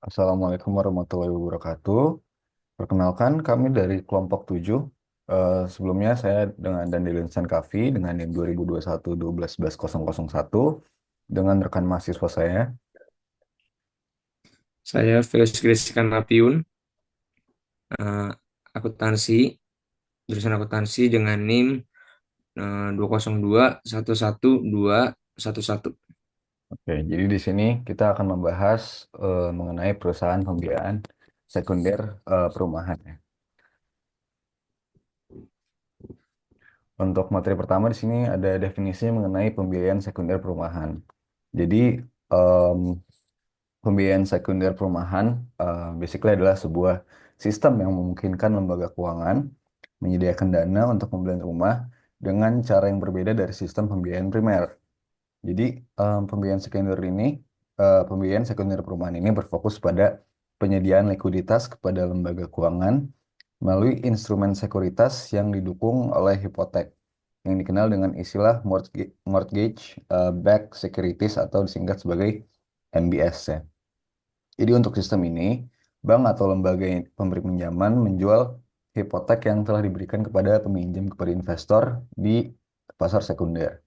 Assalamualaikum warahmatullahi wabarakatuh. Perkenalkan, kami dari kelompok 7. Sebelumnya saya dengan Dandelin Sankavi dengan NIM 2021 dengan rekan mahasiswa saya. Saya Felix Christian Rapiun, eh, akuntansi, jurusan akuntansi dengan NIM 202112111. Oke, jadi di sini kita akan membahas mengenai perusahaan pembiayaan sekunder perumahan, ya. Untuk materi pertama di sini ada definisi mengenai pembiayaan sekunder perumahan. Jadi em, pembiayaan sekunder perumahan basically adalah sebuah sistem yang memungkinkan lembaga keuangan menyediakan dana untuk pembelian rumah dengan cara yang berbeda dari sistem pembiayaan primer. Jadi pembiayaan sekunder perumahan ini berfokus pada penyediaan likuiditas kepada lembaga keuangan melalui instrumen sekuritas yang didukung oleh hipotek yang dikenal dengan istilah mortgage backed securities atau disingkat sebagai MBS, ya. Jadi untuk sistem ini, bank atau lembaga pemberi pinjaman menjual hipotek yang telah diberikan kepada peminjam kepada investor di pasar sekunder.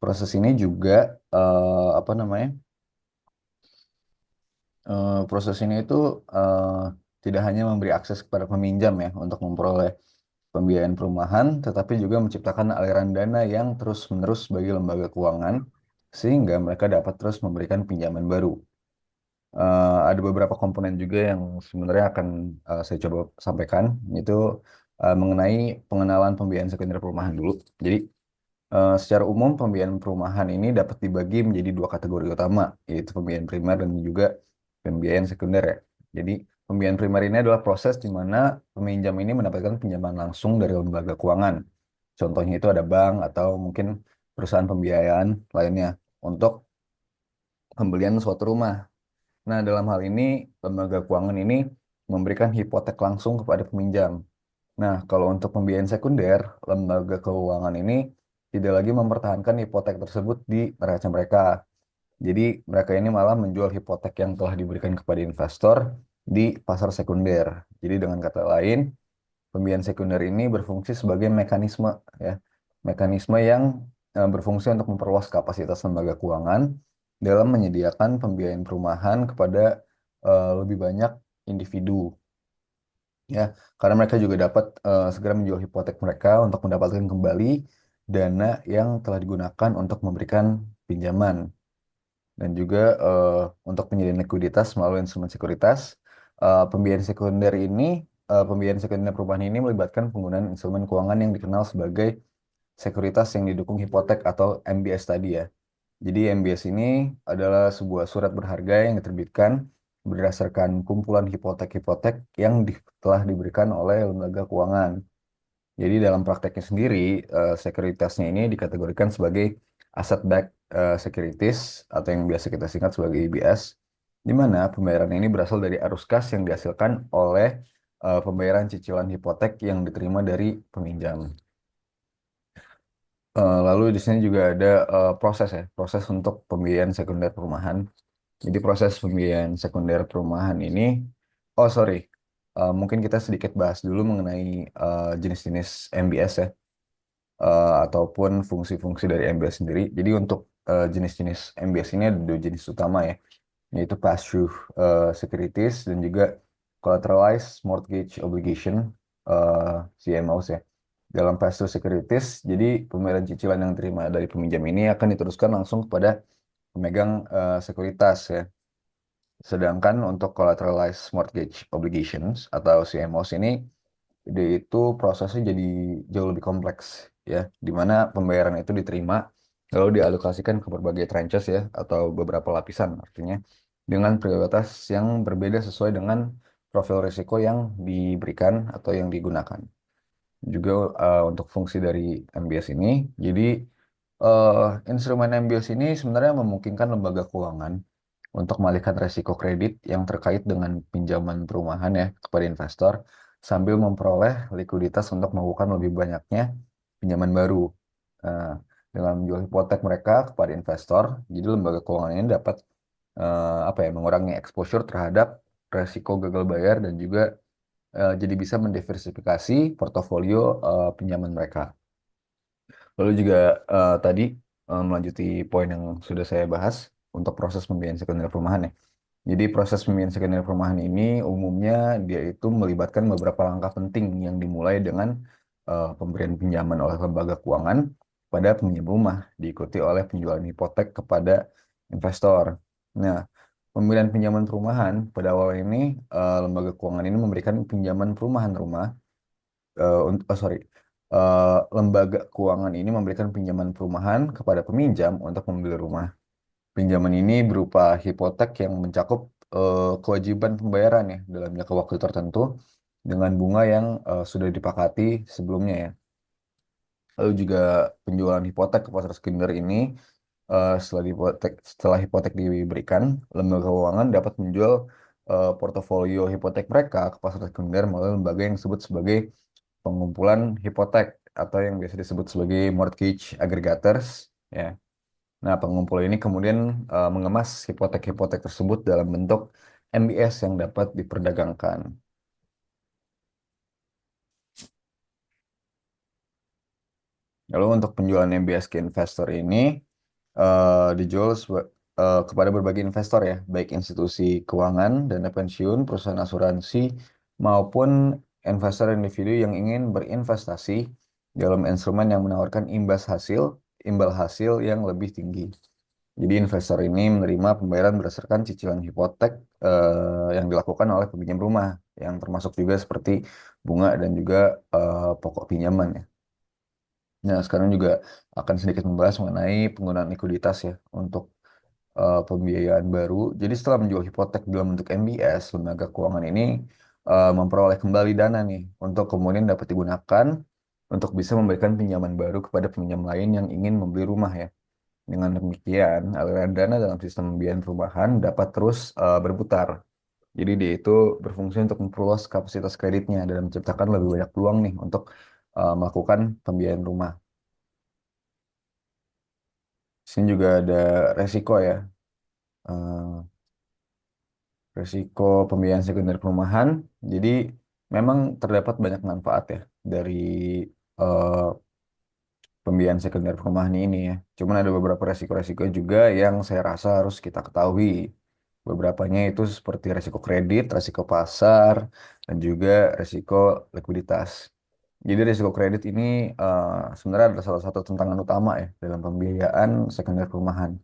Proses ini juga apa namanya? Proses ini itu eh, tidak hanya memberi akses kepada peminjam ya untuk memperoleh pembiayaan perumahan, tetapi juga menciptakan aliran dana yang terus-menerus bagi lembaga keuangan sehingga mereka dapat terus memberikan pinjaman baru. Ada beberapa komponen juga yang sebenarnya akan saya coba sampaikan, yaitu mengenai pengenalan pembiayaan sekunder perumahan dulu. Jadi, secara umum pembiayaan perumahan ini dapat dibagi menjadi dua kategori utama, yaitu pembiayaan primer dan juga pembiayaan sekunder, ya. Jadi, pembiayaan primer ini adalah proses di mana peminjam ini mendapatkan pinjaman langsung dari lembaga keuangan. Contohnya itu ada bank atau mungkin perusahaan pembiayaan lainnya untuk pembelian suatu rumah. Nah, dalam hal ini, lembaga keuangan ini memberikan hipotek langsung kepada peminjam. Nah, kalau untuk pembiayaan sekunder, lembaga keuangan ini tidak lagi mempertahankan hipotek tersebut di neraca mereka. Jadi, mereka ini malah menjual hipotek yang telah diberikan kepada investor di pasar sekunder. Jadi, dengan kata lain, pembiayaan sekunder ini berfungsi sebagai mekanisme, ya, mekanisme yang berfungsi untuk memperluas kapasitas lembaga keuangan dalam menyediakan pembiayaan perumahan kepada lebih banyak individu, ya, karena mereka juga dapat segera menjual hipotek mereka untuk mendapatkan kembali dana yang telah digunakan untuk memberikan pinjaman dan juga untuk penyediaan likuiditas melalui instrumen sekuritas. Pembiayaan sekunder perubahan ini melibatkan penggunaan instrumen keuangan yang dikenal sebagai sekuritas yang didukung hipotek atau MBS tadi, ya. Jadi MBS ini adalah sebuah surat berharga yang diterbitkan berdasarkan kumpulan hipotek-hipotek yang telah diberikan oleh lembaga keuangan. Jadi dalam prakteknya sendiri, sekuritasnya ini dikategorikan sebagai asset-backed securities atau yang biasa kita singkat sebagai ABS, di mana pembayaran ini berasal dari arus kas yang dihasilkan oleh pembayaran cicilan hipotek yang diterima dari peminjam. Lalu di sini juga ada proses, ya, proses untuk pembiayaan sekunder perumahan. Jadi proses pembiayaan sekunder perumahan ini, oh sorry, mungkin kita sedikit bahas dulu mengenai jenis-jenis MBS, ya, ataupun fungsi-fungsi dari MBS sendiri. Jadi untuk jenis-jenis MBS ini ada dua jenis utama, ya, yaitu pass-through securities dan juga collateralized mortgage obligation, CMOs, ya. Dalam pass-through securities, jadi pembayaran cicilan yang diterima dari peminjam ini akan diteruskan langsung kepada pemegang sekuritas, ya. Sedangkan untuk collateralized mortgage obligations atau CMOs ini, itu prosesnya jadi jauh lebih kompleks, ya, di mana pembayaran itu diterima lalu dialokasikan ke berbagai tranches, ya, atau beberapa lapisan, artinya dengan prioritas yang berbeda sesuai dengan profil risiko yang diberikan atau yang digunakan. Juga untuk fungsi dari MBS ini, jadi eh, instrumen MBS ini sebenarnya memungkinkan lembaga keuangan untuk mengalihkan resiko kredit yang terkait dengan pinjaman perumahan, ya, kepada investor sambil memperoleh likuiditas untuk melakukan lebih banyaknya pinjaman baru. Nah, dengan menjual hipotek mereka kepada investor, jadi lembaga keuangan ini dapat apa ya, mengurangi exposure terhadap resiko gagal bayar dan juga jadi bisa mendiversifikasi portofolio pinjaman mereka. Lalu juga tadi melanjuti poin yang sudah saya bahas untuk proses pembiayaan sekunder perumahan ya. Jadi proses pembiayaan sekunder perumahan ini umumnya dia itu melibatkan beberapa langkah penting yang dimulai dengan pemberian pinjaman oleh lembaga keuangan pada peminjam rumah, diikuti oleh penjualan hipotek kepada investor. Nah, pemberian pinjaman perumahan pada awal ini lembaga keuangan ini memberikan pinjaman perumahan rumah, sorry, lembaga keuangan ini memberikan pinjaman perumahan kepada peminjam untuk membeli rumah. Pinjaman ini berupa hipotek yang mencakup kewajiban pembayaran ya dalam jangka waktu tertentu dengan bunga yang sudah disepakati sebelumnya ya. Lalu juga penjualan hipotek ke pasar sekunder ini setelah hipotek diberikan, lembaga keuangan dapat menjual portofolio hipotek mereka ke pasar sekunder melalui lembaga yang disebut sebagai pengumpulan hipotek atau yang biasa disebut sebagai mortgage aggregators ya. Nah, pengumpul ini kemudian mengemas hipotek-hipotek tersebut dalam bentuk MBS yang dapat diperdagangkan. Lalu untuk penjualan MBS ke investor ini dijual kepada berbagai investor ya, baik institusi keuangan, dana pensiun, perusahaan asuransi, maupun investor individu yang ingin berinvestasi dalam instrumen yang menawarkan imbal hasil yang lebih tinggi. Jadi investor ini menerima pembayaran berdasarkan cicilan hipotek yang dilakukan oleh peminjam rumah, yang termasuk juga seperti bunga dan juga pokok pinjaman ya. Nah, sekarang juga akan sedikit membahas mengenai penggunaan likuiditas ya untuk pembiayaan baru. Jadi setelah menjual hipotek dalam bentuk MBS, lembaga keuangan ini memperoleh kembali dana nih untuk kemudian dapat digunakan untuk bisa memberikan pinjaman baru kepada peminjam lain yang ingin membeli rumah ya. Dengan demikian, aliran dana dalam sistem pembiayaan perumahan dapat terus berputar. Jadi dia itu berfungsi untuk memperluas kapasitas kreditnya dan menciptakan lebih banyak peluang nih untuk melakukan pembiayaan rumah. Di sini juga ada resiko ya, eh, resiko pembiayaan sekunder perumahan. Jadi memang terdapat banyak manfaat ya dari eh, pembiayaan sekunder perumahan ini ya. Cuman ada beberapa resiko-resiko juga yang saya rasa harus kita ketahui. Beberapanya itu seperti resiko kredit, resiko pasar, dan juga resiko likuiditas. Jadi resiko kredit ini sebenarnya adalah salah satu tantangan utama ya dalam pembiayaan sekunder perumahan.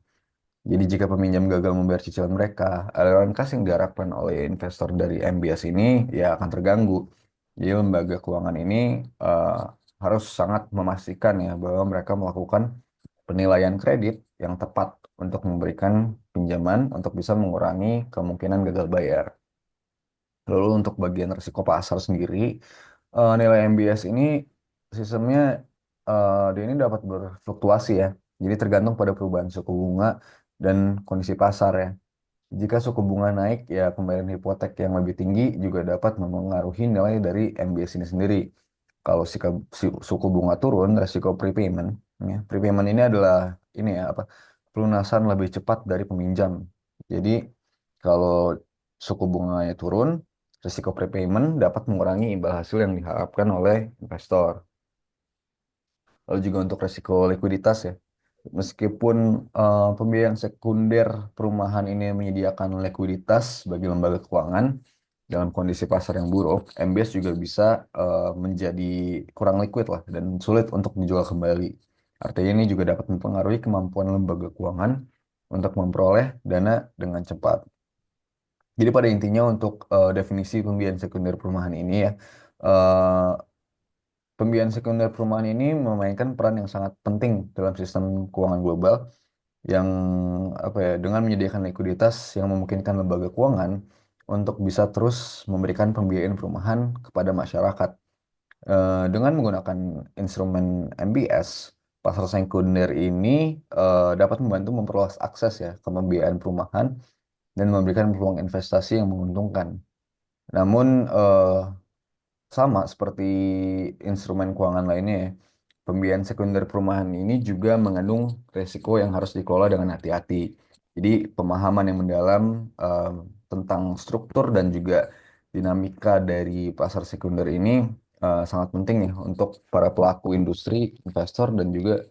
Jadi jika peminjam gagal membayar cicilan mereka, aliran kas yang diharapkan oleh investor dari MBS ini ya akan terganggu. Jadi lembaga keuangan ini eh, harus sangat memastikan ya bahwa mereka melakukan penilaian kredit yang tepat untuk memberikan pinjaman untuk bisa mengurangi kemungkinan gagal bayar. Lalu untuk bagian risiko pasar sendiri, nilai MBS ini sistemnya dia ini dapat berfluktuasi ya. Jadi tergantung pada perubahan suku bunga dan kondisi pasar ya. Jika suku bunga naik, ya pembayaran hipotek yang lebih tinggi juga dapat mempengaruhi nilai dari MBS ini sendiri. Kalau suku bunga turun, resiko prepayment, ya. Prepayment ini adalah ini ya apa pelunasan lebih cepat dari peminjam. Jadi kalau suku bunganya turun, risiko prepayment dapat mengurangi imbal hasil yang diharapkan oleh investor. Lalu juga untuk risiko likuiditas ya. Meskipun pembiayaan sekunder perumahan ini menyediakan likuiditas bagi lembaga keuangan dalam kondisi pasar yang buruk, MBS juga bisa menjadi kurang liquid lah dan sulit untuk dijual kembali. Artinya ini juga dapat mempengaruhi kemampuan lembaga keuangan untuk memperoleh dana dengan cepat. Jadi pada intinya untuk definisi pembiayaan sekunder perumahan ini ya, eh, pembiayaan sekunder perumahan ini memainkan peran yang sangat penting dalam sistem keuangan global yang apa ya dengan menyediakan likuiditas yang memungkinkan lembaga keuangan untuk bisa terus memberikan pembiayaan perumahan kepada masyarakat. Dengan menggunakan instrumen MBS, pasar sekunder ini dapat membantu memperluas akses ya ke pembiayaan perumahan dan memberikan peluang investasi yang menguntungkan. Namun sama seperti instrumen keuangan lainnya ya, pembiayaan sekunder perumahan ini juga mengandung risiko yang harus dikelola dengan hati-hati. Jadi pemahaman yang mendalam eh, tentang struktur dan juga dinamika dari pasar sekunder ini sangat penting ya untuk para pelaku industri, investor, dan juga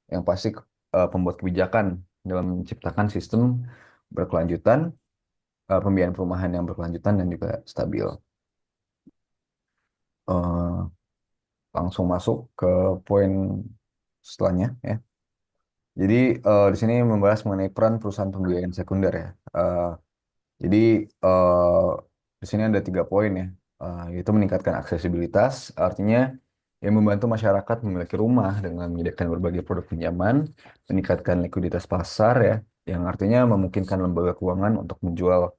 yang pasti pembuat kebijakan dalam menciptakan sistem berkelanjutan, pembiayaan perumahan yang berkelanjutan dan juga stabil. Eh, Langsung masuk ke poin setelahnya ya. Jadi di sini membahas mengenai peran perusahaan pembiayaan sekunder ya. Jadi di sini ada 3 poin ya, yaitu meningkatkan aksesibilitas, artinya yang membantu masyarakat memiliki rumah dengan menyediakan berbagai produk pinjaman, meningkatkan likuiditas pasar ya, yang artinya memungkinkan lembaga keuangan untuk menjual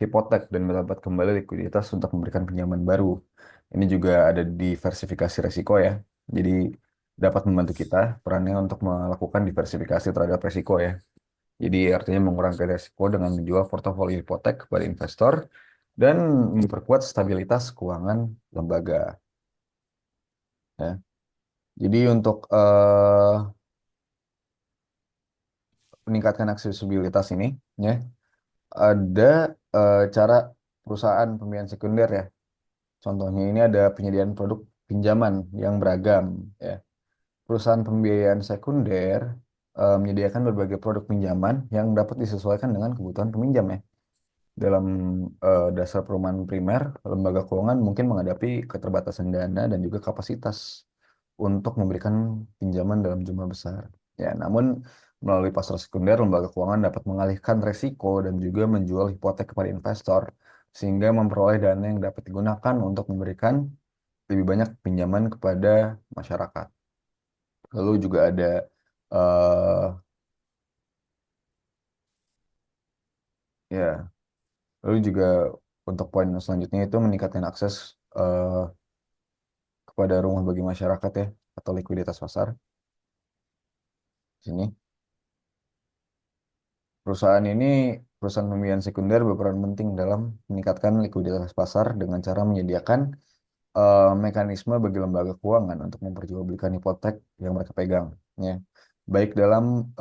hipotek dan mendapat kembali likuiditas untuk memberikan pinjaman baru. Ini juga ada diversifikasi resiko ya, jadi dapat membantu kita perannya untuk melakukan diversifikasi terhadap resiko ya. Jadi artinya mengurangi risiko dengan menjual portofolio hipotek kepada investor dan memperkuat stabilitas keuangan lembaga. Ya. Jadi untuk meningkatkan aksesibilitas ini, ya, ada cara perusahaan pembiayaan sekunder ya. Contohnya ini ada penyediaan produk pinjaman yang beragam. Ya. Perusahaan pembiayaan sekunder menyediakan berbagai produk pinjaman yang dapat disesuaikan dengan kebutuhan peminjam ya. Dalam dasar perumahan primer, lembaga keuangan mungkin menghadapi keterbatasan dana dan juga kapasitas untuk memberikan pinjaman dalam jumlah besar. Ya, namun melalui pasar sekunder, lembaga keuangan dapat mengalihkan resiko dan juga menjual hipotek kepada investor, sehingga memperoleh dana yang dapat digunakan untuk memberikan lebih banyak pinjaman kepada masyarakat. Lalu juga ada eh ya, lalu juga untuk poin selanjutnya itu meningkatkan akses eh, kepada rumah bagi masyarakat ya atau likuiditas pasar. Sini perusahaan ini perusahaan pembiayaan sekunder berperan penting dalam meningkatkan likuiditas pasar dengan cara menyediakan mekanisme bagi lembaga keuangan untuk memperjualbelikan hipotek yang mereka pegang ya, baik dalam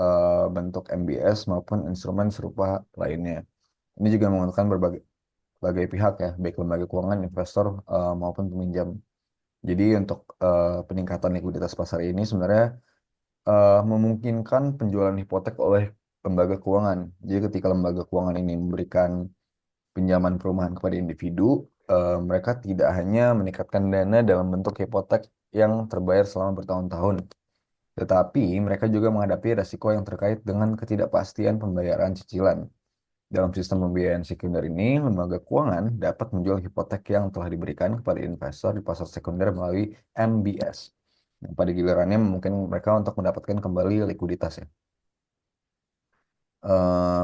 bentuk MBS maupun instrumen serupa lainnya. Ini juga menguntungkan berbagai pihak ya, baik lembaga keuangan, investor maupun peminjam. Jadi untuk peningkatan likuiditas pasar ini sebenarnya memungkinkan penjualan hipotek oleh lembaga keuangan. Jadi ketika lembaga keuangan ini memberikan pinjaman perumahan kepada individu, mereka tidak hanya meningkatkan dana dalam bentuk hipotek yang terbayar selama bertahun-tahun, tetapi mereka juga menghadapi resiko yang terkait dengan ketidakpastian pembayaran cicilan. Dalam sistem pembiayaan sekunder ini, lembaga keuangan dapat menjual hipotek yang telah diberikan kepada investor di pasar sekunder melalui MBS. Yang pada gilirannya memungkinkan mereka untuk mendapatkan kembali likuiditas ya.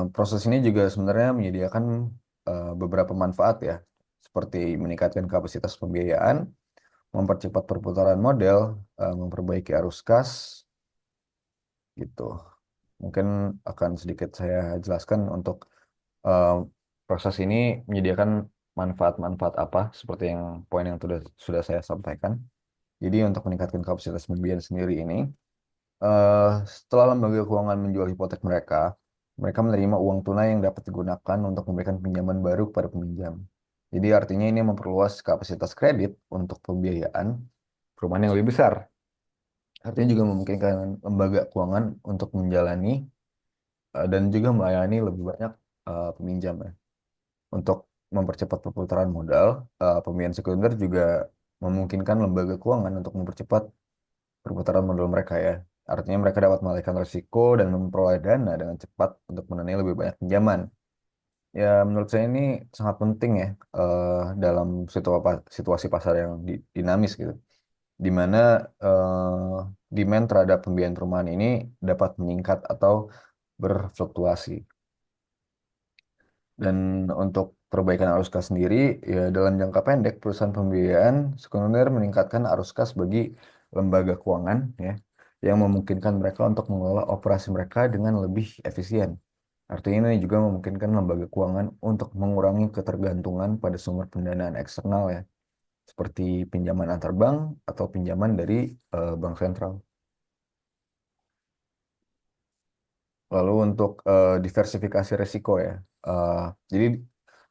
Proses ini juga sebenarnya menyediakan beberapa manfaat ya, seperti meningkatkan kapasitas pembiayaan, mempercepat perputaran modal, memperbaiki arus kas, gitu. Mungkin akan sedikit saya jelaskan untuk eh, proses ini menyediakan manfaat-manfaat apa, seperti yang poin yang sudah saya sampaikan. Jadi untuk meningkatkan kapasitas pembiayaan sendiri ini, eh, setelah lembaga keuangan menjual hipotek mereka, mereka menerima uang tunai yang dapat digunakan untuk memberikan pinjaman baru kepada peminjam. Jadi artinya ini memperluas kapasitas kredit untuk pembiayaan perumahan yang lebih besar. Artinya juga memungkinkan lembaga keuangan untuk menjalani dan juga melayani lebih banyak peminjam ya. Untuk mempercepat perputaran modal, pembiayaan sekunder juga memungkinkan lembaga keuangan untuk mempercepat perputaran modal mereka ya. Artinya mereka dapat mengalihkan risiko dan memperoleh dana dengan cepat untuk mendanai lebih banyak pinjaman. Ya, menurut saya ini sangat penting ya dalam situasi pasar yang dinamis gitu, di mana demand terhadap pembiayaan perumahan ini dapat meningkat atau berfluktuasi. Dan untuk perbaikan arus kas sendiri, ya dalam jangka pendek perusahaan pembiayaan sekunder meningkatkan arus kas bagi lembaga keuangan ya, yang memungkinkan mereka untuk mengelola operasi mereka dengan lebih efisien. Artinya ini juga memungkinkan lembaga keuangan untuk mengurangi ketergantungan pada sumber pendanaan eksternal ya, seperti pinjaman antar bank atau pinjaman dari bank sentral. Lalu untuk diversifikasi resiko ya. Eh, jadi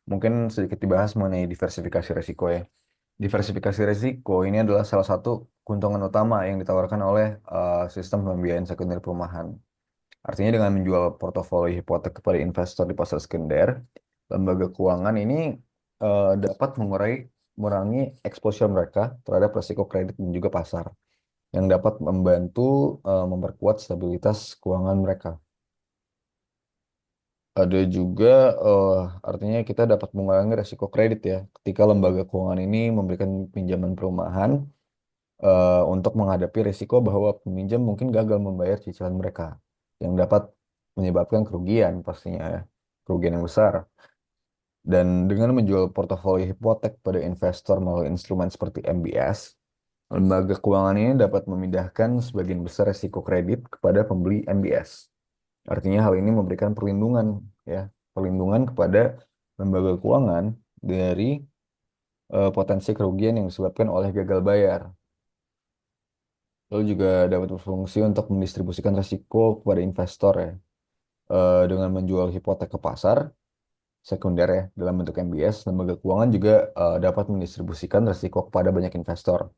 mungkin sedikit dibahas mengenai diversifikasi resiko ya. Diversifikasi resiko ini adalah salah satu keuntungan utama yang ditawarkan oleh sistem pembiayaan sekunder perumahan. Artinya dengan menjual portofolio hipotek kepada investor di pasar sekunder, lembaga keuangan ini dapat mengurangi exposure mereka terhadap resiko kredit dan juga pasar, yang dapat membantu memperkuat stabilitas keuangan mereka. Ada juga eh, artinya kita dapat mengurangi resiko kredit ya, ketika lembaga keuangan ini memberikan pinjaman perumahan untuk menghadapi risiko bahwa peminjam mungkin gagal membayar cicilan mereka, yang dapat menyebabkan kerugian pastinya ya, kerugian yang besar. Dan dengan menjual portofolio hipotek pada investor melalui instrumen seperti MBS, lembaga keuangan ini dapat memindahkan sebagian besar risiko kredit kepada pembeli MBS. Artinya hal ini memberikan perlindungan ya, perlindungan kepada lembaga keuangan dari potensi kerugian yang disebabkan oleh gagal bayar. Lalu juga dapat berfungsi untuk mendistribusikan risiko kepada investor ya. Dengan menjual hipotek ke pasar sekunder ya dalam bentuk MBS, lembaga keuangan juga dapat mendistribusikan risiko kepada banyak investor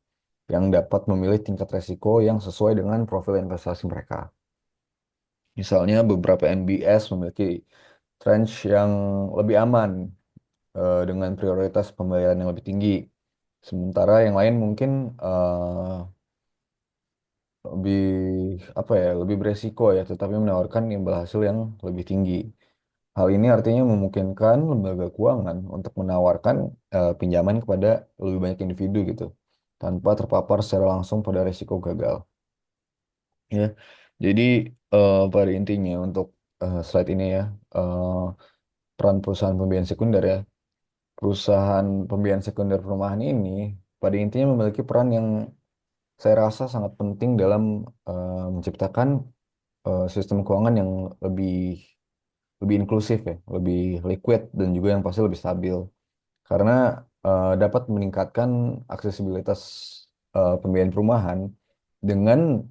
yang dapat memilih tingkat risiko yang sesuai dengan profil investasi mereka. Misalnya beberapa MBS memiliki tranche yang lebih aman dengan prioritas pembayaran yang lebih tinggi. Sementara yang lain mungkin lebih apa ya, lebih beresiko ya, tetapi menawarkan imbal hasil yang lebih tinggi. Hal ini artinya memungkinkan lembaga keuangan untuk menawarkan pinjaman kepada lebih banyak individu gitu, tanpa terpapar secara langsung pada risiko gagal. Ya, jadi pada intinya untuk slide ini ya, eh, peran perusahaan pembiayaan sekunder ya, perusahaan pembiayaan sekunder perumahan ini pada intinya memiliki peran yang saya rasa sangat penting dalam menciptakan sistem keuangan yang lebih lebih inklusif ya, lebih liquid dan juga yang pasti lebih stabil. Karena dapat meningkatkan aksesibilitas pembiayaan perumahan dengan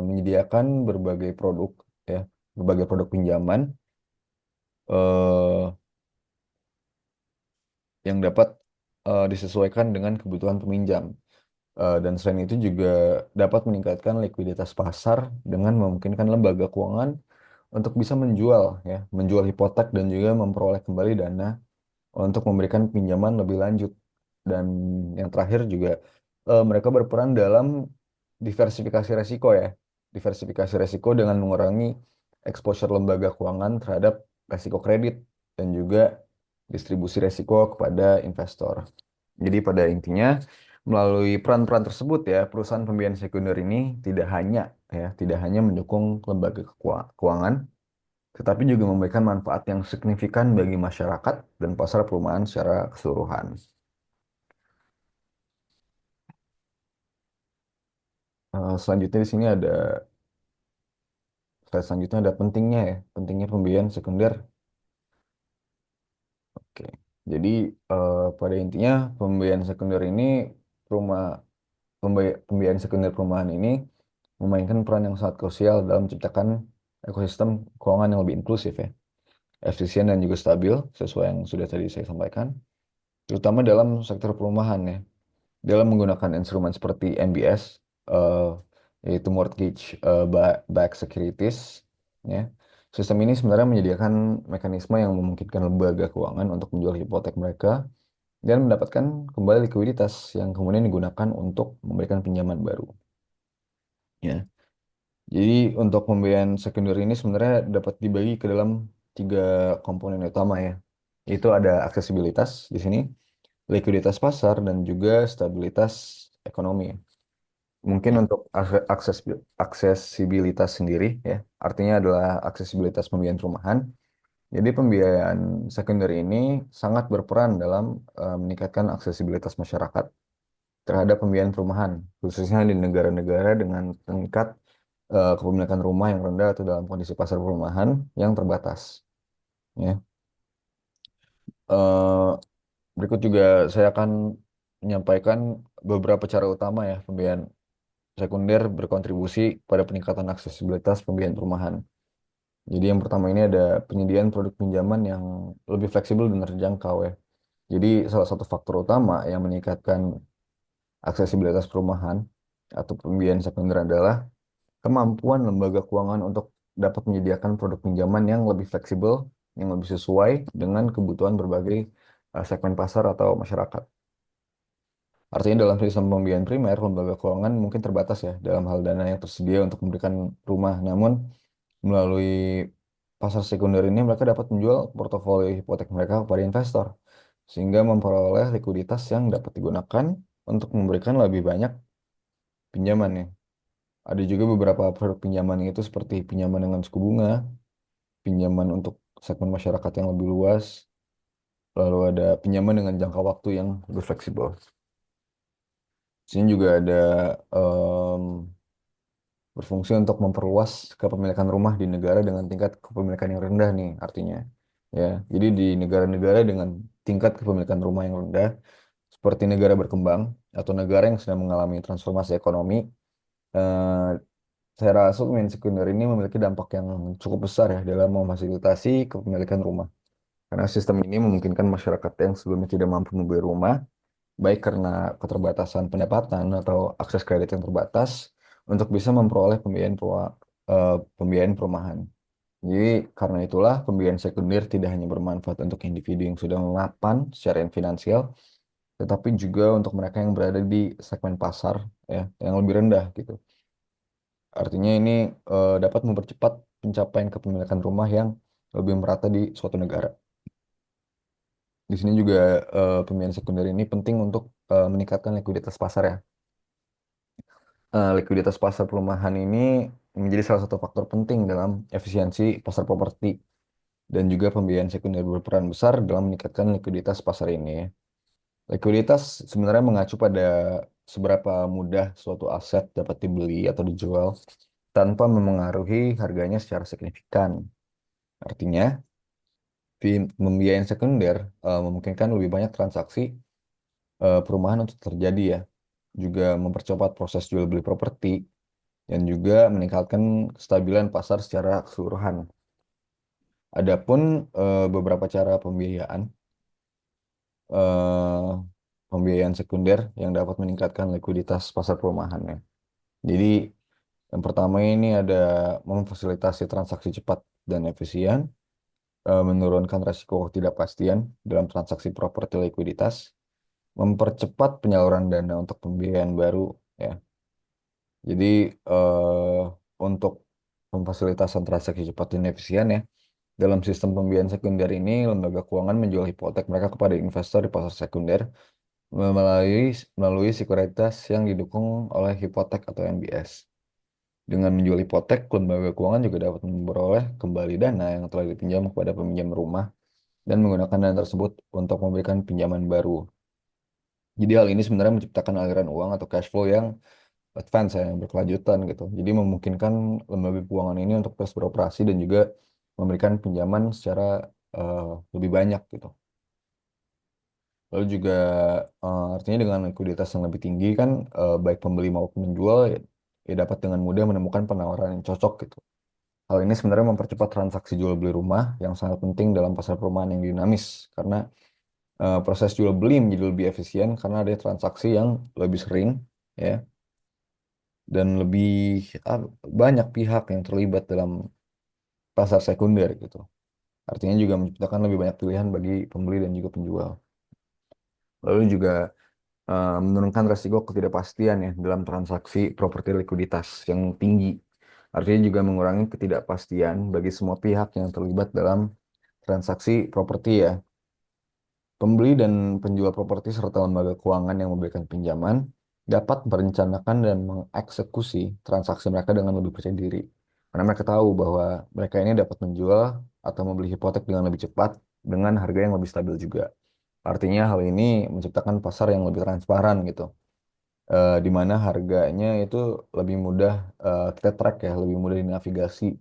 menyediakan berbagai produk ya, berbagai produk pinjaman eh, yang dapat disesuaikan dengan kebutuhan peminjam. Dan selain itu juga dapat meningkatkan likuiditas pasar dengan memungkinkan lembaga keuangan untuk bisa menjual ya, menjual hipotek dan juga memperoleh kembali dana untuk memberikan pinjaman lebih lanjut. Dan yang terakhir juga mereka berperan dalam diversifikasi resiko ya. Diversifikasi resiko dengan mengurangi exposure lembaga keuangan terhadap resiko kredit dan juga distribusi resiko kepada investor. Jadi pada intinya melalui peran-peran tersebut ya, perusahaan pembiayaan sekunder ini tidak hanya mendukung lembaga keuangan, tetapi juga memberikan manfaat yang signifikan bagi masyarakat dan pasar perumahan secara keseluruhan. Selanjutnya di sini ada slide selanjutnya ada pentingnya ya, pentingnya pembiayaan sekunder. Oke, jadi pada intinya pembiayaan sekunder ini rumah pembiayaan sekunder perumahan ini memainkan peran yang sangat krusial dalam menciptakan ekosistem keuangan yang lebih inklusif ya, efisien dan juga stabil sesuai yang sudah tadi saya sampaikan, terutama dalam sektor perumahan ya. Dalam menggunakan instrumen seperti MBS, eh, yaitu mortgage backed securities, ya. Sistem ini sebenarnya menyediakan mekanisme yang memungkinkan lembaga keuangan untuk menjual hipotek mereka dan mendapatkan kembali likuiditas yang kemudian digunakan untuk memberikan pinjaman baru. Ya. Jadi untuk pembiayaan sekunder ini sebenarnya dapat dibagi ke dalam tiga komponen utama ya. Itu ada aksesibilitas di sini, likuiditas pasar, dan juga stabilitas ekonomi. Mungkin untuk aksesibilitas sendiri ya, artinya adalah aksesibilitas pembiayaan perumahan. Jadi pembiayaan sekunder ini sangat berperan dalam meningkatkan aksesibilitas masyarakat terhadap pembiayaan perumahan, khususnya di negara-negara dengan tingkat kepemilikan rumah yang rendah atau dalam kondisi pasar perumahan yang terbatas. Ya. Eh, Berikut juga saya akan menyampaikan beberapa cara utama ya pembiayaan sekunder berkontribusi pada peningkatan aksesibilitas pembiayaan perumahan. Jadi yang pertama ini ada penyediaan produk pinjaman yang lebih fleksibel dan terjangkau ya. Jadi salah satu faktor utama yang meningkatkan aksesibilitas perumahan atau pembiayaan sekunder adalah kemampuan lembaga keuangan untuk dapat menyediakan produk pinjaman yang lebih fleksibel, yang lebih sesuai dengan kebutuhan berbagai segmen pasar atau masyarakat. Artinya dalam sistem pembiayaan primer, lembaga keuangan mungkin terbatas ya dalam hal dana yang tersedia untuk memberikan rumah. Namun melalui pasar sekunder ini mereka dapat menjual portofolio hipotek mereka kepada investor sehingga memperoleh likuiditas yang dapat digunakan untuk memberikan lebih banyak pinjaman ya. Ada juga beberapa produk pinjaman itu seperti pinjaman dengan suku bunga, pinjaman untuk segmen masyarakat yang lebih luas, lalu ada pinjaman dengan jangka waktu yang lebih fleksibel. Di sini juga ada em, berfungsi untuk memperluas kepemilikan rumah di negara dengan tingkat kepemilikan yang rendah nih artinya. Ya, jadi di negara-negara dengan tingkat kepemilikan rumah yang rendah seperti negara berkembang atau negara yang sedang mengalami transformasi ekonomi, eh, saya rasa pemain sekunder ini memiliki dampak yang cukup besar ya dalam memfasilitasi kepemilikan rumah. Karena sistem ini memungkinkan masyarakat yang sebelumnya tidak mampu membeli rumah, baik karena keterbatasan pendapatan atau akses kredit yang terbatas, untuk bisa memperoleh pembiayaan perumahan. Jadi karena itulah pembiayaan sekunder tidak hanya bermanfaat untuk individu yang sudah mapan secara finansial, tetapi juga untuk mereka yang berada di segmen pasar ya yang lebih rendah gitu. Artinya ini dapat mempercepat pencapaian kepemilikan rumah yang lebih merata di suatu negara. Di sini juga pembiayaan sekunder ini penting untuk meningkatkan likuiditas pasar ya. Likuiditas pasar perumahan ini menjadi salah satu faktor penting dalam efisiensi pasar properti dan juga pembiayaan sekunder berperan besar dalam meningkatkan likuiditas pasar ini ya. Likuiditas sebenarnya mengacu pada seberapa mudah suatu aset dapat dibeli atau dijual tanpa memengaruhi harganya secara signifikan. Artinya, pembiayaan sekunder memungkinkan lebih banyak transaksi perumahan untuk terjadi ya, juga mempercepat proses jual beli properti dan juga meningkatkan kestabilan pasar secara keseluruhan. Adapun beberapa cara eh, pembiayaan sekunder yang dapat meningkatkan likuiditas pasar perumahannya. Jadi yang pertama ini ada memfasilitasi transaksi cepat dan efisien, menurunkan resiko ketidakpastian dalam transaksi properti likuiditas, mempercepat penyaluran dana untuk pembiayaan baru ya. Jadi eh, untuk memfasilitasi transaksi cepat dan efisien ya, dalam sistem pembiayaan sekunder ini lembaga keuangan menjual hipotek mereka kepada investor di pasar sekunder melalui melalui sekuritas yang didukung oleh hipotek atau MBS. Dengan menjual hipotek, lembaga keuangan juga dapat memperoleh kembali dana yang telah dipinjam kepada peminjam rumah dan menggunakan dana tersebut untuk memberikan pinjaman baru. Jadi hal ini sebenarnya menciptakan aliran uang atau cash flow yang advance ya, yang berkelanjutan gitu. Jadi memungkinkan lembaga keuangan ini untuk terus beroperasi dan juga memberikan pinjaman secara eh, lebih banyak gitu. Lalu juga artinya dengan likuiditas yang lebih tinggi kan baik pembeli maupun penjual ya dapat dengan mudah menemukan penawaran yang cocok gitu. Hal ini sebenarnya mempercepat transaksi jual beli rumah yang sangat penting dalam pasar perumahan yang dinamis karena proses jual beli menjadi lebih efisien karena ada transaksi yang lebih sering ya dan lebih ah, banyak pihak yang terlibat dalam pasar sekunder gitu. Artinya juga menciptakan lebih banyak pilihan bagi pembeli dan juga penjual. Lalu juga menurunkan resiko ketidakpastian ya dalam transaksi properti likuiditas yang tinggi. Artinya juga mengurangi ketidakpastian bagi semua pihak yang terlibat dalam transaksi properti ya. Pembeli dan penjual properti serta lembaga keuangan yang memberikan pinjaman dapat merencanakan dan mengeksekusi transaksi mereka dengan lebih percaya diri. Karena mereka tahu bahwa mereka ini dapat menjual atau membeli hipotek dengan lebih cepat dengan harga yang lebih stabil juga. Artinya hal ini menciptakan pasar yang lebih transparan gitu, di mana harganya itu lebih mudah kita track ya, lebih mudah dinavigasi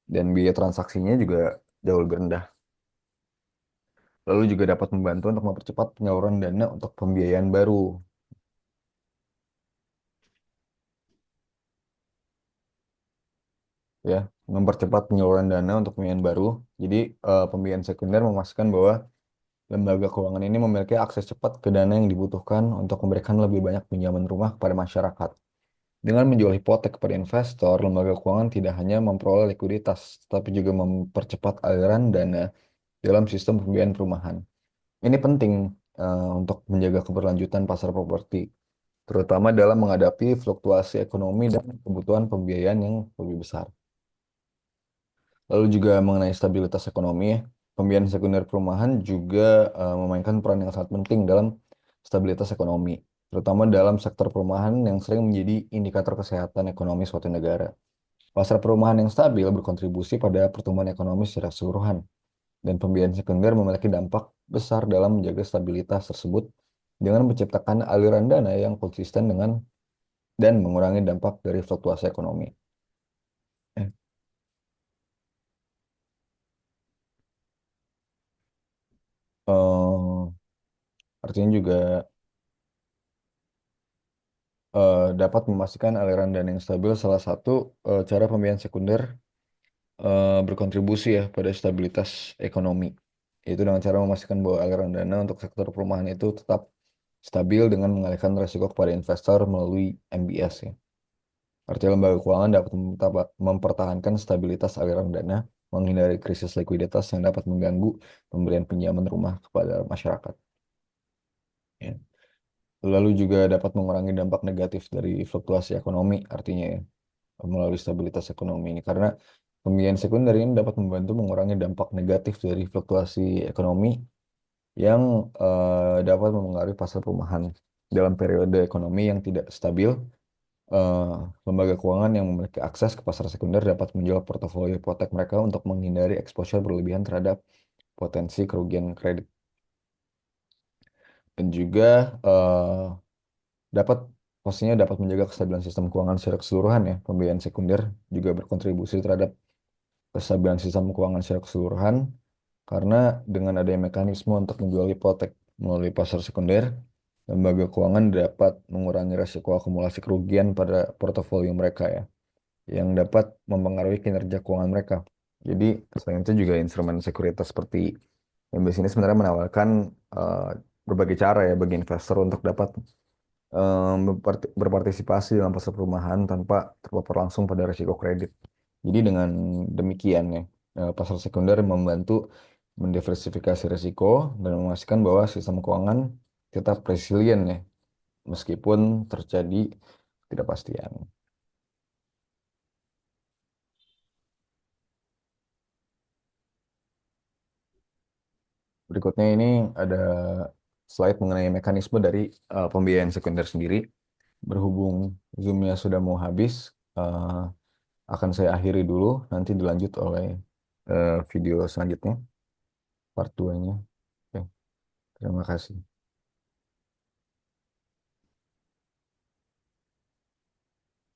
dan biaya transaksinya juga jauh lebih rendah. Lalu juga dapat membantu untuk mempercepat penyaluran dana untuk pembiayaan baru. ya, mempercepat penyaluran dana untuk pembiayaan baru. Jadi pembiayaan sekunder memastikan bahwa lembaga keuangan ini memiliki akses cepat ke dana yang dibutuhkan untuk memberikan lebih banyak pinjaman rumah kepada masyarakat. Dengan menjual hipotek kepada investor, lembaga keuangan tidak hanya memperoleh likuiditas, tapi juga mempercepat aliran dana dalam sistem pembiayaan perumahan. Ini penting untuk menjaga keberlanjutan pasar properti, terutama dalam menghadapi fluktuasi ekonomi dan kebutuhan pembiayaan yang lebih besar. Lalu juga mengenai stabilitas ekonomi, ya, pembiayaan sekunder perumahan juga memainkan peran yang sangat penting dalam stabilitas ekonomi, terutama dalam sektor perumahan yang sering menjadi indikator kesehatan ekonomi suatu negara. Pasar perumahan yang stabil berkontribusi pada pertumbuhan ekonomi secara keseluruhan, dan pembiayaan sekunder memiliki dampak besar dalam menjaga stabilitas tersebut dengan menciptakan aliran dana yang konsisten dengan dan mengurangi dampak dari fluktuasi ekonomi. Eh, eh, Artinya juga dapat memastikan aliran dana yang stabil salah satu cara pembiayaan sekunder berkontribusi ya pada stabilitas ekonomi. Yaitu dengan cara memastikan bahwa aliran dana untuk sektor perumahan itu tetap stabil dengan mengalihkan risiko kepada investor melalui MBS ya. Artinya lembaga keuangan dapat mempertahankan stabilitas aliran dana, menghindari krisis likuiditas yang dapat mengganggu pemberian pinjaman rumah kepada masyarakat. Ya. Lalu juga dapat mengurangi dampak negatif dari fluktuasi ekonomi, artinya ya, melalui stabilitas ekonomi ini. Karena pembiayaan sekunder ini dapat membantu mengurangi dampak negatif dari fluktuasi ekonomi yang dapat mempengaruhi pasar perumahan. Dalam periode ekonomi yang tidak stabil, eh, lembaga keuangan yang memiliki akses ke pasar sekunder dapat menjual portofolio hipotek mereka untuk menghindari exposure berlebihan terhadap potensi kerugian kredit. Dan juga dapat pastinya dapat menjaga kestabilan sistem keuangan secara keseluruhan ya. Pembiayaan sekunder juga berkontribusi terhadap kestabilan sistem keuangan secara keseluruhan karena dengan adanya mekanisme untuk menjual hipotek melalui pasar sekunder, lembaga keuangan dapat mengurangi risiko akumulasi kerugian pada portofolio mereka ya, yang dapat mempengaruhi kinerja keuangan mereka. Jadi, selain itu juga instrumen sekuritas seperti MBS ini sebenarnya menawarkan eh, berbagai cara ya bagi investor untuk dapat berpartisipasi dalam pasar perumahan tanpa terpapar langsung pada risiko kredit. Jadi dengan demikian ya, pasar sekunder membantu mendiversifikasi risiko dan memastikan bahwa sistem keuangan tetap resilient ya, meskipun terjadi ketidakpastian. Berikutnya ini ada slide mengenai mekanisme dari pembiayaan sekunder sendiri. Berhubung Zoom-nya sudah mau habis, eh, akan saya akhiri dulu, nanti dilanjut oleh video selanjutnya, part 2-nya. Oke, terima kasih.